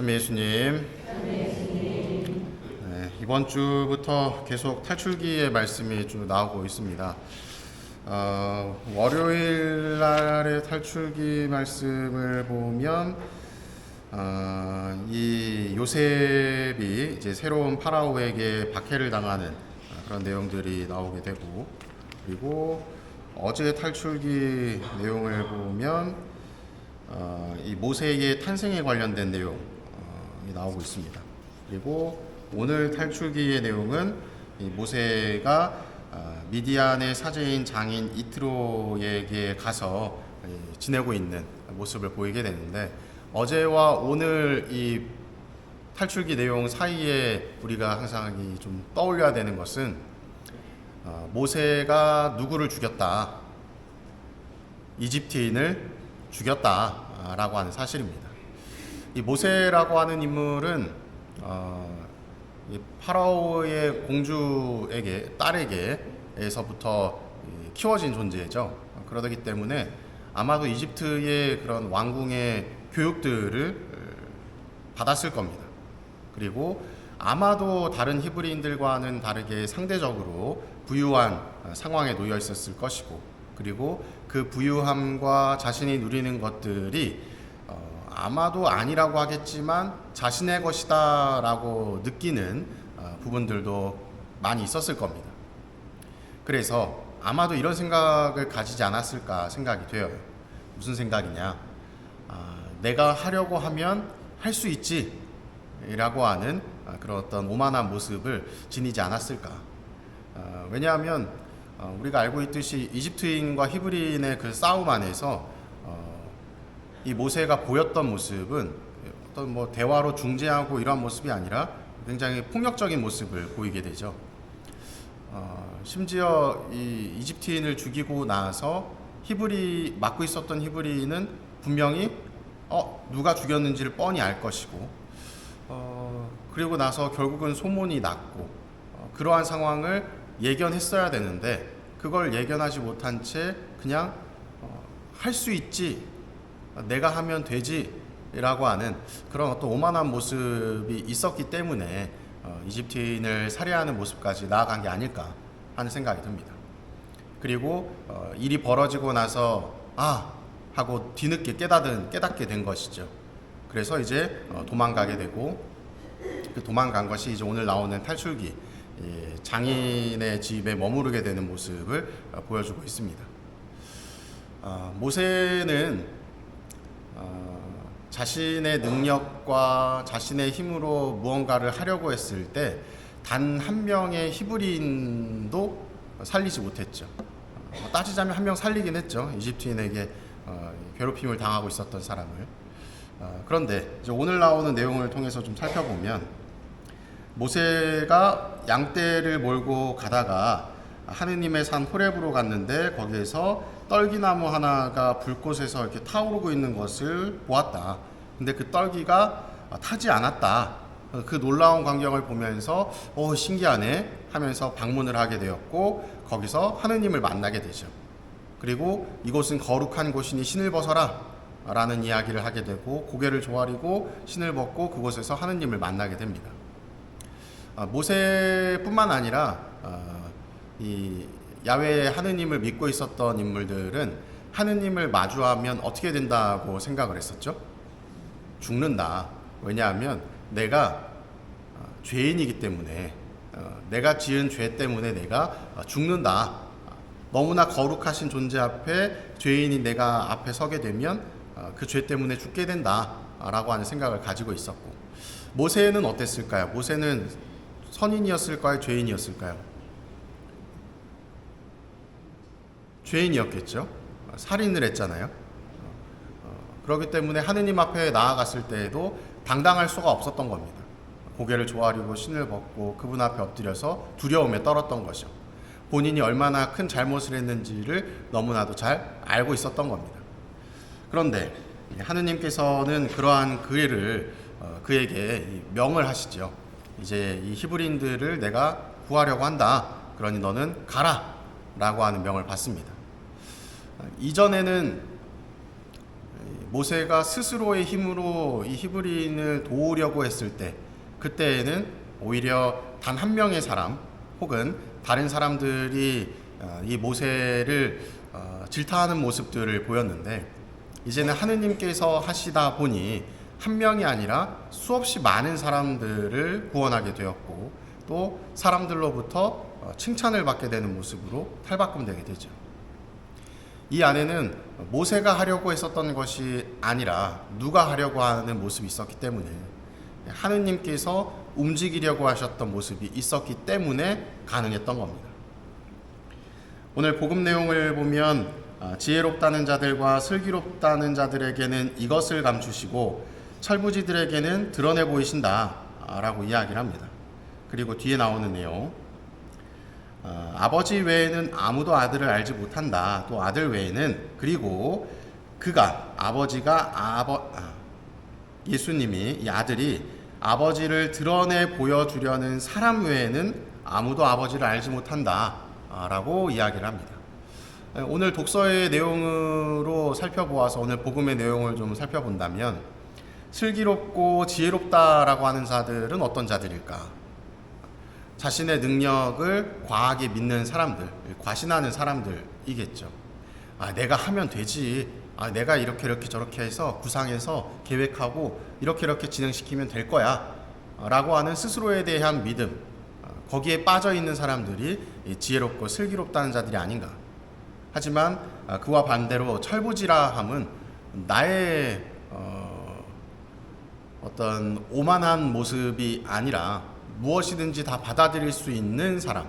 참 예수님, 네, 이번 주부터 계속 탈출기의 말씀이 쭉 나오고 있습니다. 월요일 날의 탈출기 말씀을 보면 이 요셉이 이제 새로운 파라오에게 박해를 당하는 그런 내용들이 나오게 되고, 그리고 어제 탈출기 내용을 보면 이 모세의 탄생에 관련된 내용이 나오고 있습니다. 그리고 오늘 탈출기의 내용은 이 모세가 미디안의 사제인 장인 이트로에게 가서 지내고 있는 모습을 보이게 되는데, 어제와 오늘 이 탈출기 내용 사이에 우리가 항상 좀 떠올려야 되는 것은 모세가 누구를 죽였다, 이집트인을 죽였다라고 하는 사실입니다. 이 모세라고 하는 인물은 이 파라오의 공주에게, 딸에게에서부터 키워진 존재죠. 그러기 때문에 아마도 이집트의 그런 왕궁의 교육들을 받았을 겁니다. 그리고 아마도 다른 히브리인들과는 다르게 상대적으로 부유한 상황에 놓여 있었을 것이고, 그리고 그 부유함과 자신이 누리는 것들이 아마도 아니라고 하겠지만 자신의 것이다 라고 느끼는 부분들도 많이 있었을 겁니다. 그래서 아마도 이런 생각을 가지지 않았을까 생각이 되어요. 무슨 생각이냐, 내가 하려고 하면 할 수 있지 라고 하는 그런 어떤 오만한 모습을 지니지 않았을까. 왜냐하면 우리가 알고 있듯이 이집트인과 히브리인의 그 싸움 안에서 이 모세가 보였던 모습은 어떤 뭐 대화로 중재하고 이러한 모습이 아니라 굉장히 폭력적인 모습을 보이게 되죠. 심지어 이 이집트인을 죽이고 나서 맡고 있었던 히브리인은 분명히 누가 죽였는지를 뻔히 알 것이고, 그리고 나서 결국은 소문이 났고, 그러한 상황을 예견했어야 되는데 그걸 예견하지 못한 채 그냥 할 수 있지, 내가 하면 되지 라고 하는 그런 어떤 오만한 모습이 있었기 때문에 이집트인을 살해하는 모습까지 나아간 게 아닐까 하는 생각이 듭니다. 그리고 일이 벌어지고 나서 하고 뒤늦게 깨닫게 된 것이죠. 그래서 이제 도망가게 되고, 그 도망간 것이 이제 오늘 나오는 탈출기 장인의 집에 머무르게 되는 모습을 보여주고 있습니다. 모세는 자신의 능력과 자신의 힘으로 무언가를 하려고 했을 때 단 한 명의 히브리인도 살리지 못했죠. 따지자면 한 명 살리긴 했죠. 이집트인에게 괴롭힘을 당하고 있었던 사람을. 그런데 이제 오늘 나오는 내용을 통해서 좀 살펴보면, 모세가 양떼를 몰고 가다가 하느님의 산 호렙으로 갔는데 거기에서 떨기나무 하나가 불꽃에서 이렇게 타오르고 있는 것을 보았다. 근데 그 떨기가 타지 않았다. 그 놀라운 광경을 보면서 신기하네 하면서 방문을 하게 되었고, 거기서 하느님을 만나게 되죠. 그리고 이곳은 거룩한 곳이니 신을 벗어라 라는 이야기를 하게 되고, 고개를 조아리고 신을 벗고 그곳에서 하느님을 만나게 됩니다. 모세뿐만 아니라 이 야훼 하느님을 믿고 있었던 인물들은 하느님을 마주하면 어떻게 된다고 생각을 했었죠? 죽는다. 왜냐하면 내가 죄인이기 때문에, 내가 지은 죄 때문에 내가 죽는다. 너무나 거룩하신 존재 앞에 죄인인 내가 앞에 서게 되면 그 죄 때문에 죽게 된다 라고 하는 생각을 가지고 있었고, 모세는 어땠을까요? 모세는 선인이었을까요? 죄인이었을까요? 죄인이었겠죠. 살인을 했잖아요. 그렇기 때문에 하느님 앞에 나아갔을 때에도 당당할 수가 없었던 겁니다. 고개를 조아리고 신을 벗고 그분 앞에 엎드려서 두려움에 떨었던 것이죠. 본인이 얼마나 큰 잘못을 했는지를 너무나도 잘 알고 있었던 겁니다. 그런데 하느님께서는 그러한 그에게 명을 하시죠. 이제 이 히브리인들을 내가 구하려고 한다. 그러니 너는 가라 라고 하는 명을 받습니다. 이전에는 모세가 스스로의 힘으로 이 히브리인을 도우려고 했을 때, 그때에는 오히려 단 한 명의 사람 혹은 다른 사람들이 이 모세를 질타하는 모습들을 보였는데, 이제는 하느님께서 하시다 보니 한 명이 아니라 수없이 많은 사람들을 구원하게 되었고, 또 사람들로부터 칭찬을 받게 되는 모습으로 탈바꿈되게 되죠. 이 안에는 모세가 하려고 했었던 것이 아니라 누가 하려고 하는 모습이 있었기 때문에, 하느님께서 움직이려고 하셨던 모습이 있었기 때문에 가능했던 겁니다. 오늘 복음 내용을 보면 지혜롭다는 자들과 슬기롭다는 자들에게는 이것을 감추시고 철부지들에게는 드러내 보이신다 라고 이야기를 합니다. 그리고 뒤에 나오는 내용, 아버지 외에는 아무도 아들을 알지 못한다. 또 아들 외에는, 그리고 그가 예수님이, 이 아들이 아버지를 드러내 보여주려는 사람 외에는 아무도 아버지를 알지 못한다 라고 이야기를 합니다. 오늘 독서의 내용으로 살펴보아서 오늘 복음의 내용을 좀 살펴본다면, 슬기롭고 지혜롭다라고 하는 자들은 어떤 자들일까? 자신의 능력을 과하게 믿는 사람들, 과신하는 사람들이겠죠. 내가 하면 되지. 내가 이렇게 저렇게 해서 구상해서 계획하고 이렇게 진행시키면 될 거야 라고 하는 스스로에 대한 믿음, 거기에 빠져 있는 사람들이 지혜롭고 슬기롭다는 자들이 아닌가. 하지만 그와 반대로 철부지라함은 나의 어떤 오만한 모습이 아니라 무엇이든지 다 받아들일 수 있는 사람,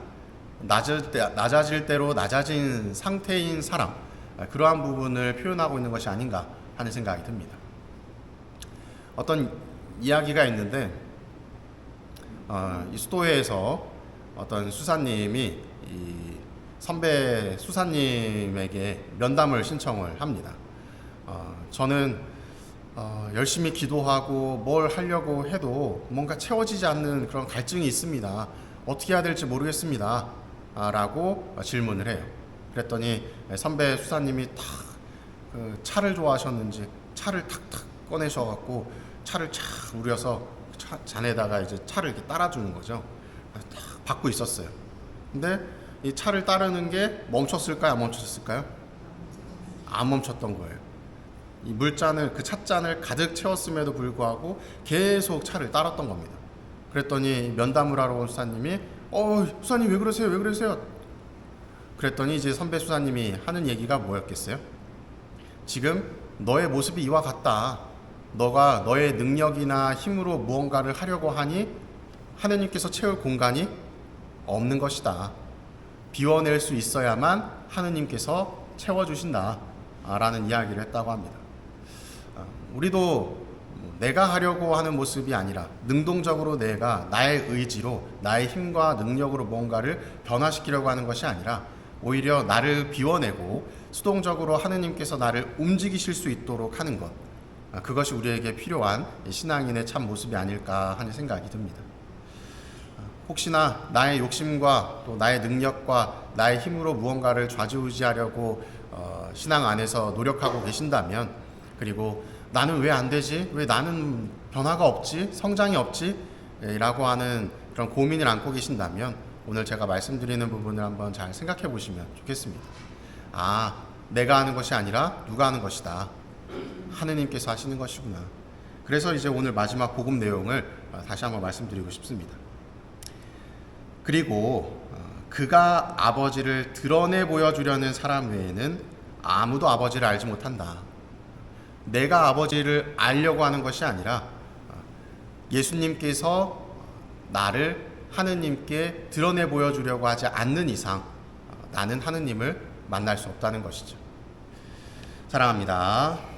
낮아질 대로 낮아진 상태인 사람, 그러한 부분을 표현하고 있는 것이 아닌가 하는 생각이 듭니다. 어떤 이야기가 있는데, 이 수도회에서 어떤 수사님이 이 선배 수사님에게 면담을 신청을 합니다. 저는 열심히 기도하고 뭘 하려고 해도 뭔가 채워지지 않는 그런 갈증이 있습니다. 어떻게 해야 될지 모르겠습니다 라고 질문을 해요. 그랬더니 선배 수사님이 차를 좋아하셨는지 차를 탁탁 꺼내셔갖고 차를 착 우려서 잔에다가 이제 차를 이렇게 따라주는 거죠. 탁 받고 있었어요. 근데 이 차를 따르는 게 멈췄을까요? 안 멈췄을까요? 안 멈췄던 거예요. 이 물잔을, 그 찻잔을 가득 채웠음에도 불구하고 계속 차를 따랐던 겁니다. 그랬더니 면담을 하러 온 수사님이 수사님 왜 그러세요? 그랬더니 이제 선배 수사님이 하는 얘기가 뭐였겠어요? 지금 너의 모습이 이와 같다. 너가 너의 능력이나 힘으로 무언가를 하려고 하니 하느님께서 채울 공간이 없는 것이다. 비워낼 수 있어야만 하느님께서 채워주신다 라는 이야기를 했다고 합니다. 우리도 내가 하려고 하는 모습이 아니라 능동적으로 내가 나의 의지로, 나의 힘과 능력으로 뭔가를 변화시키려고 하는 것이 아니라 오히려 나를 비워내고 수동적으로 하느님께서 나를 움직이실 수 있도록 하는 것, 그것이 우리에게 필요한 신앙인의 참 모습이 아닐까 하는 생각이 듭니다. 혹시나 나의 욕심과 또 나의 능력과 나의 힘으로 무언가를 좌지우지하려고 신앙 안에서 노력하고 계신다면, 그리고 나는 왜 안 되지? 왜 나는 변화가 없지? 성장이 없지? 라고 하는 그런 고민을 안고 계신다면, 오늘 제가 말씀드리는 부분을 한번 잘 생각해 보시면 좋겠습니다. 내가 하는 것이 아니라 누가 하는 것이다. 하느님께서 하시는 것이구나. 그래서 이제 오늘 마지막 복음 내용을 다시 한번 말씀드리고 싶습니다. 그리고 그가 아버지를 드러내 보여주려는 사람 외에는 아무도 아버지를 알지 못한다. 내가 아버지를 알려고 하는 것이 아니라 예수님께서 나를 하느님께 드러내 보여주려고 하지 않는 이상 나는 하느님을 만날 수 없다는 것이죠. 사랑합니다.